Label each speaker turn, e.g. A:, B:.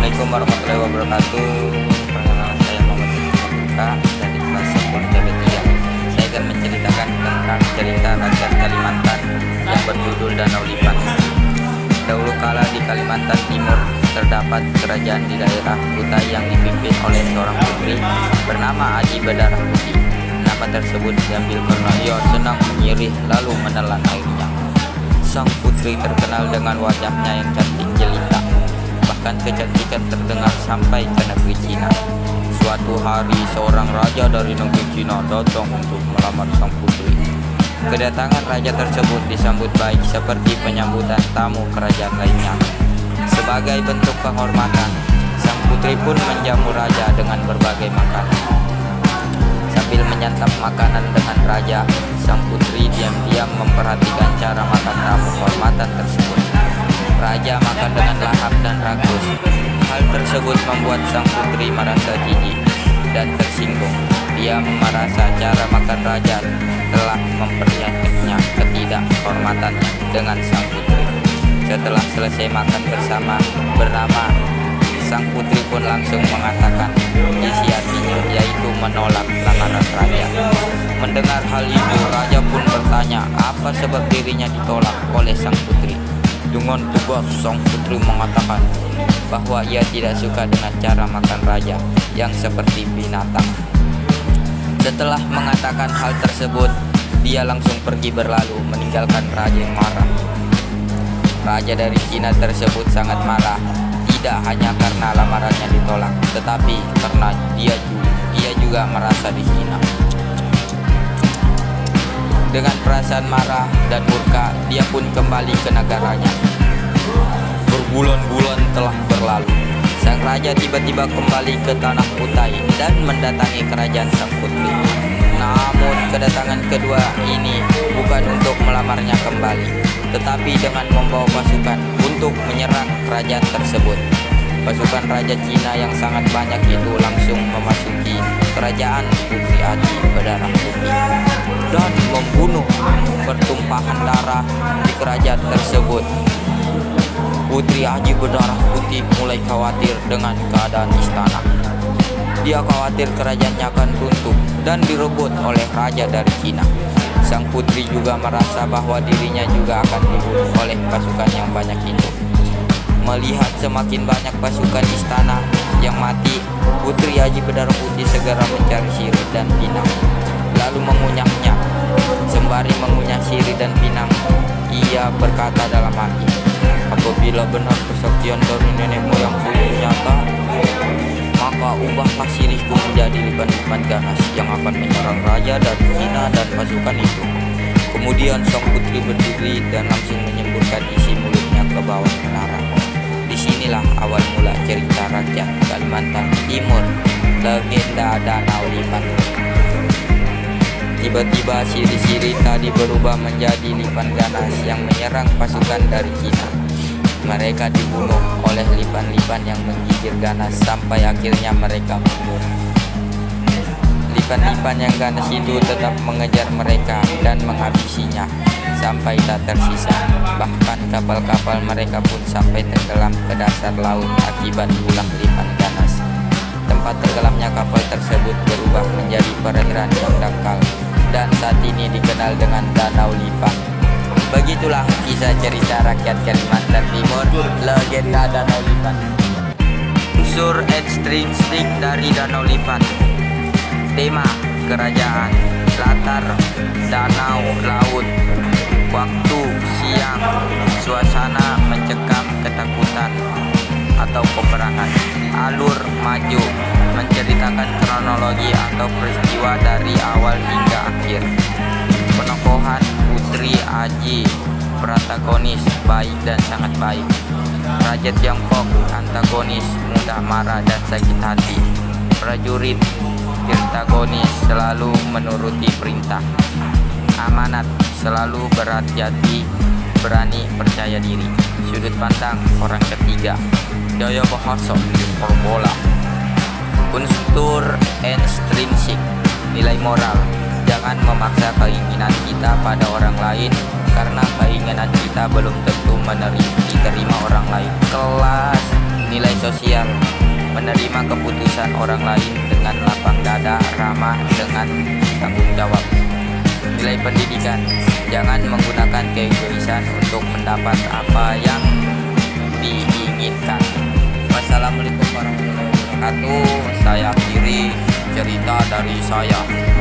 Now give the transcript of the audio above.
A: Assalamualaikum warahmatullahi wabarakatuh. Perkenalkan, saya Muhammad Buka dari kelas 10 CB3. Saya akan menceritakan tentang cerita rakyat Kalimantan yang berjudul Danau Lipan. Dahulu kala di Kalimantan Timur terdapat kerajaan di daerah Kutai yang dipimpin oleh seorang putri bernama Aji Berdarah Putih. Nama tersebut diambil karena ia senang menyirih lalu menelan airnya. Sang putri terkenal dengan wajahnya yang cantik jelita. Bahkan kecantikan terdengar sampai ke negeri Cina. Suatu hari seorang raja dari negeri Cina datang untuk melamar sang putri. Kedatangan raja tersebut disambut baik seperti penyambutan tamu kerajaan lainnya. Sebagai bentuk penghormatan, sang putri pun menjamu raja dengan berbagai makanan. Sambil menyantap makanan dengan raja, sang putri diam-diam memperhatikan cara makan tamu kehormatan tersebut. Raja makan dengan lahap dan rakus. Hal tersebut membuat sang putri merasa jijik dan tersinggung. Dia merasa cara makan raja telah memperlihatkannya ketidakhormatannya dengan sang putri. Setelah selesai makan bersama bernama, sang putri pun langsung mengatakan isi hatinya, yaitu menolak lamaran raja. Mendengar hal itu, raja pun bertanya apa sebab dirinya ditolak oleh sang putri. Dengan tegas sang putri mengatakan bahwa ia tidak suka dengan cara makan raja yang seperti binatang. Setelah mengatakan hal tersebut, dia langsung pergi berlalu meninggalkan raja yang marah. Raja dari Cina tersebut sangat marah, tidak hanya karena lamarannya ditolak, tetapi karena dia juga merasa dihina. Dengan perasaan marah dan murka, dia pun kembali ke negaranya. Berbulan-bulan telah berlalu. Sang raja tiba-tiba kembali ke tanah Kutai dan mendatangi kerajaan sang putri. Namun kedatangan kedua ini bukan untuk melamarnya kembali, tetapi dengan membawa pasukan untuk menyerang kerajaan tersebut. Pasukan Raja Cina yang sangat banyak itu langsung memasuki kerajaan Putri Aji Berdarah Putih dan membunuh pertumpahan darah di kerajaan tersebut. Putri Aji Berdarah Putih mulai khawatir dengan keadaan istana. Dia khawatir kerajaannya akan runtuh dan direbut oleh raja dari Cina. Sang putri juga merasa bahwa dirinya juga akan dibunuh oleh pasukan yang banyak itu. Melihat semakin banyak pasukan istana yang mati, Putri Aji Berdarah Putih segera mencari sirih dan pinang, lalu mengunyahnya. Sembari mengunyah sirih dan pinang, ia berkata dalam hati, apabila benar kesaktian dari nenek moyangku ini nyata, maka ubahlah sirihku menjadi lipan-lipan ganas yang akan menyerang raja dari Cina dan pasukan itu. Kemudian sang putri berdiri dan langsung menyemburkan isi mulutnya ke bawah menara. Disinilah awal mula cerita rakyat Kalimantan Timur, legenda Danau Lipan. Tiba-tiba sirih-sirih tadi berubah menjadi lipan ganas yang menyerang pasukan dari Cina. Mereka dibunuh oleh lipan-lipan yang menggigir ganas sampai akhirnya mereka mundur. Lipan-lipan yang ganas itu tetap mengejar mereka dan menghabisinya sampai tak tersisa. Bahkan kapal-kapal mereka pun sampai tenggelam ke dasar laut akibat ulah lipan ganas. Tempat tenggelamnya kapal tersebut berubah menjadi perairan yang dangkal dan saat ini dikenal dengan Danau Lipan. Begitulah kisah cerita rakyat Kalimantan Timur, legenda Danau Lipan. Unsur ekstrinsik dari Danau Lipan. Tema kerajaan, latar danau laut, waktu siang, suasana mencekam ketakutan atau peperangan. Alur maju, menceritakan kronologi atau peristiwa dari awal hingga akhir. Penokohan Putri Aji, protagonis baik dan sangat baik. Raja Tiongkok, antagonis, mudah marah dan sakit hati. Prajurit, protagonis, selalu menuruti perintah. Amanat, selalu berhati-hati, berani, percaya diri. Sudut pandang orang ketiga, gaya bahasa, hiperbola. Unsur ekstrinsik, nilai moral. Jangan memaksa keinginan kita pada orang lain, karena keinginan kita belum tentu diterima orang lain. Kelas nilai sosial, menerima keputusan orang lain dengan lapang dada, ramah dengan tanggung jawab. Nilai pendidikan, jangan menggunakan keegoisan untuk mendapat apa yang diinginkan. Wassalamualaikum warahmatullahi wabarakatuh. Saya akhiri cerita dari saya.